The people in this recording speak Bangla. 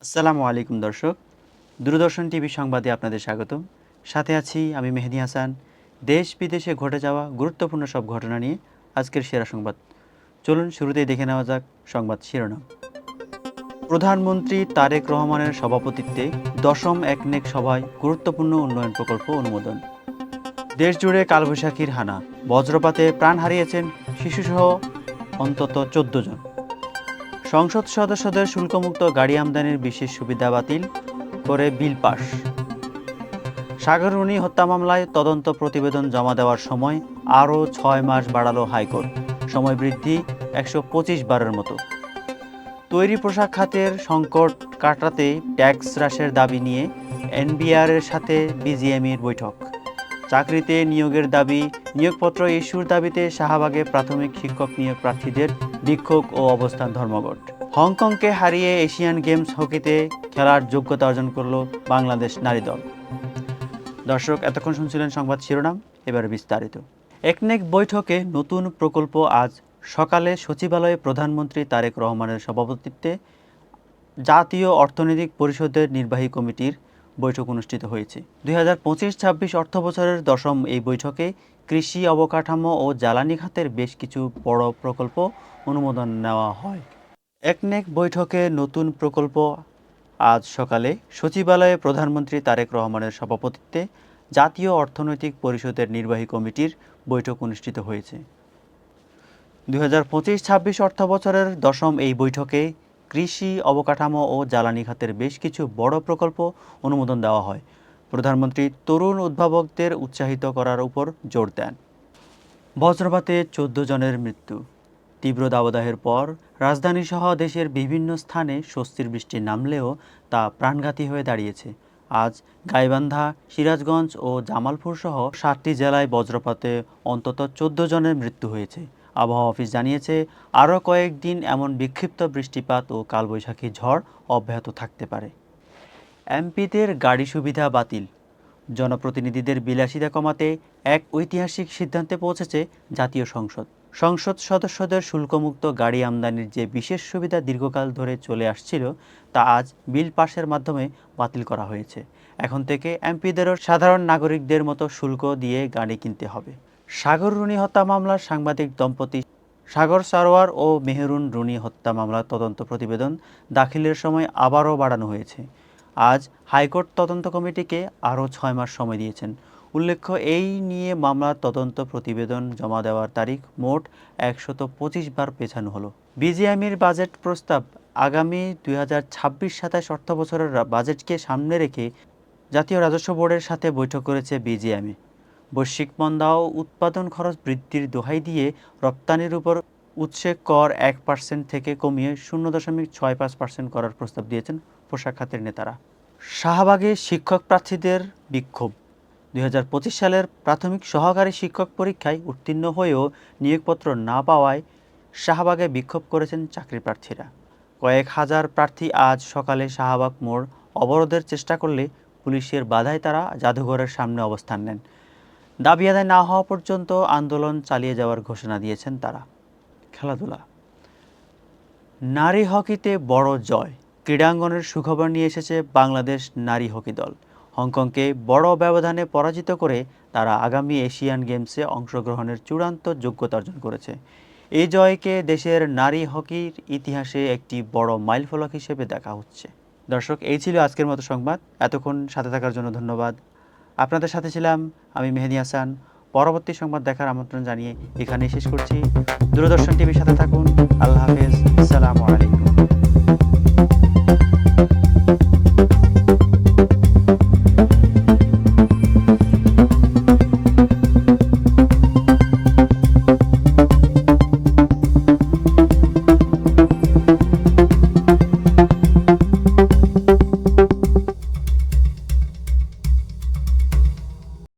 আসসালামু আলাইকুম দর্শক, দূরদর্শন টিভি সংবাদে আপনাদের স্বাগতম। সাথে আছি আমি মেহেদী হাসান। দেশ বিদেশে ঘটে যাওয়া গুরুত্বপূর্ণ সব ঘটনা নিয়ে আজকের সেরা সংবাদ। চলুন শুরুতেই দেখে নেওয়া যাক সংবাদ শিরোনাম। প্রধানমন্ত্রী তারেক রহমানের সভাপতিত্বে দশম একনেক সভায় গুরুত্বপূর্ণ উন্নয়ন প্রকল্প অনুমোদন। দেশজুড়ে কালবৈশাখীর হানা, বজ্রপাতে প্রাণ হারিয়েছেন শিশুসহ অন্তত ১৪ জন। সংসদ সদস্যদের শুল্কমুক্ত গাড়ি আমদানির বিশেষ সুবিধা বাতিল করে বিল পাস। সাগররুনি হত্যা মামলায় তদন্ত প্রতিবেদন জমা দেওয়ার সময় আরও ৬ মাস বাড়ালো হাইকোর্ট, সময় বৃদ্ধি ১২৫ বারের মতো। তৈরি পোশাক খাতের সংকট কাটাতে ট্যাক্স হ্রাসের দাবি নিয়ে এনবিআরের সাথে বিজিএমইর বৈঠক। চাকরিতে নিয়োগের দাবি, নিয়োগপত্র ইস্যুর দাবিতে শাহবাগে প্রাথমিক শিক্ষক নিয়োগ প্রার্থীদের বিক্ষোভ ও অবস্থান ধর্মঘট। হংকংকে হারিয়ে এশিয়ান গেমস হকিতে খেলার যোগ্যতা অর্জন করল বাংলাদেশ নারী দল। দর্শক, এতক্ষণ শুনছিলেন সংবাদ শিরোনাম, এবার বিস্তারিত। একনেক বৈঠকে নতুন প্রকল্প। আজ সকালে সচিবালয়ে প্রধানমন্ত্রী তারেক রহমানের সভাপতিত্বে জাতীয় অর্থনৈতিক পরিষদের নির্বাহী কমিটির বৈঠক অনুষ্ঠিত হয়েছে। ২০২৫-২৬ অর্থবছরের দশম এই বৈঠকে কৃষি, অবকাঠামো ও জ্বালানি খাতের বেশ কিছু বড় প্রকল্প অনুমোদন নেওয়া হয়। একনেক বৈঠকে নতুন প্রকল্প। আজ সকালে সচিবালয়ে প্রধানমন্ত্রী তারেক রহমানের সভাপতিত্বে জাতীয় অর্থনৈতিক পরিষদের নির্বাহী কমিটির বৈঠক অনুষ্ঠিত হয়েছে। ২০২৫-২৬ অর্থবছরের দশম এই বৈঠকে কৃষি, অবকাঠামো ও জ্বালানি খাতের বেশ কিছু বড় প্রকল্প অনুমোদন দেওয়া হয়। প্রধানমন্ত্রী তরুণ উদ্ভাবকদের উৎসাহিত করার উপর জোর দেন। বজ্রপাতে ১৪ জনের মৃত্যু। তীব্র দাবদাহের পর রাজধানীসহ দেশের বিভিন্ন স্থানে স্বস্তির বৃষ্টি নামলেও তা প্রাণঘাতী হয়ে দাঁড়িয়েছে। আজ গাইবান্ধা, সিরাজগঞ্জ ও জামালপুর সহ ৭টি জেলায় বজ্রপাতে অন্তত ১৪ জনের মৃত্যু হয়েছে। আবহাওয়া অফিস জানিয়েছে, আরও কয়েকদিন এমন বিক্ষিপ্ত বৃষ্টিপাত ও কালবৈশাখী ঝড় অব্যাহত থাকতে পারে। এমপিদের গাড়ি সুবিধা বাতিল। জনপ্রতিনিধিদের বিলাসিতা কমাতে এক ঐতিহাসিক সিদ্ধান্তে পৌঁছেছে জাতীয় সংসদ। সংসদ সদস্যদের শুল্কমুক্ত গাড়ি আমদানির যে বিশেষ সুবিধা দীর্ঘকাল ধরে চলে আসছিল, তা আজ বিল পাসের মাধ্যমে বাতিল করা হয়েছে। এখন থেকে এমপিদেরও সাধারণ নাগরিকদের মতো শুল্ক দিয়ে গাড়ি কিনতে হবে। সাগররুনি হত্যা মামলার সাংবাদিক দম্পতি সাগর সারোয়ার ও মেহেরুন রুনি হত্যা মামলার তদন্ত প্রতিবেদন দাখিলের সময় আবারও বাড়ানো হয়েছে। আজ হাইকোর্ট তদন্ত কমিটিকে আরও ৬ মাস সময় দিয়েছেন। উল্লেখ্য, এই নিয়ে মামলার তদন্ত প্রতিবেদন জমা দেওয়ার তারিখ মোট ১২৫ বার পেছানো হলো। বিজিএমইর বাজেট প্রস্তাব। আগামী ২০২৬-২৭ অর্থবছরের বাজেটকে সামনে রেখে জাতীয় রাজস্ব বোর্ডের সাথে বৈঠক করেছে বিজিএমই। বৈশ্বিক মন্দা ও উৎপাদন খরচ বৃদ্ধির দোহাই দিয়ে রপ্তানির উপর উৎসে কর ১% থেকে কমিয়ে ০.৬৫% করার প্রস্তাব দিয়েছেন পোশাক খাতের নেতারা। শাহবাগে শিক্ষক প্রার্থীদের বিক্ষোভ। ২০২৫ সালের প্রাথমিক সহকারী শিক্ষক পরীক্ষায় উত্তীর্ণ হয়েও নিয়োগপত্র না পাওয়ায় শাহবাগে বিক্ষোভ করেছেন চাকরি প্রার্থীরা। কয়েক হাজার প্রার্থী আজ সকালে শাহবাগ মোড় অবরোধের চেষ্টা করলে পুলিশের বাধায় তারা জাদুঘরের সামনে অবস্থান নেন। দাবি আদায় না হওয়া পর্যন্ত আন্দোলন চালিয়ে যাওয়ার ঘোষণা দিয়েছেন তারা। খেলাধুলা। নারী হকিতে বড় জয়। ক্রীড়াঙ্গনের সুখবর নিয়ে এসেছে বাংলাদেশ নারী হকি দল। হংকংকে বড় ব্যবধানে পরাজিত করে তারা আগামী এশিয়ান গেমসে অংশগ্রহণের চূড়ান্ত যোগ্যতা অর্জন করেছে। এই জয়কে দেশের নারী হকির ইতিহাসে একটি বড় মাইলফলক হিসেবে দেখা হচ্ছে। দর্শক, এই ছিল আজকের মতো সংবাদ। এতক্ষণ সাথে থাকার জন্য ধন্যবাদ। আপনাদের সাথে ছিলাম আমি মেহেদী হাসান। পরবর্তী সংবাদ দেখার আমন্ত্রণ জানিয়ে এখানেই শেষ করছি। দূরদর্শন টিভির সাথে থাকুন। আল্লাহ হাফেজ। আসসালামু আলাইকুম।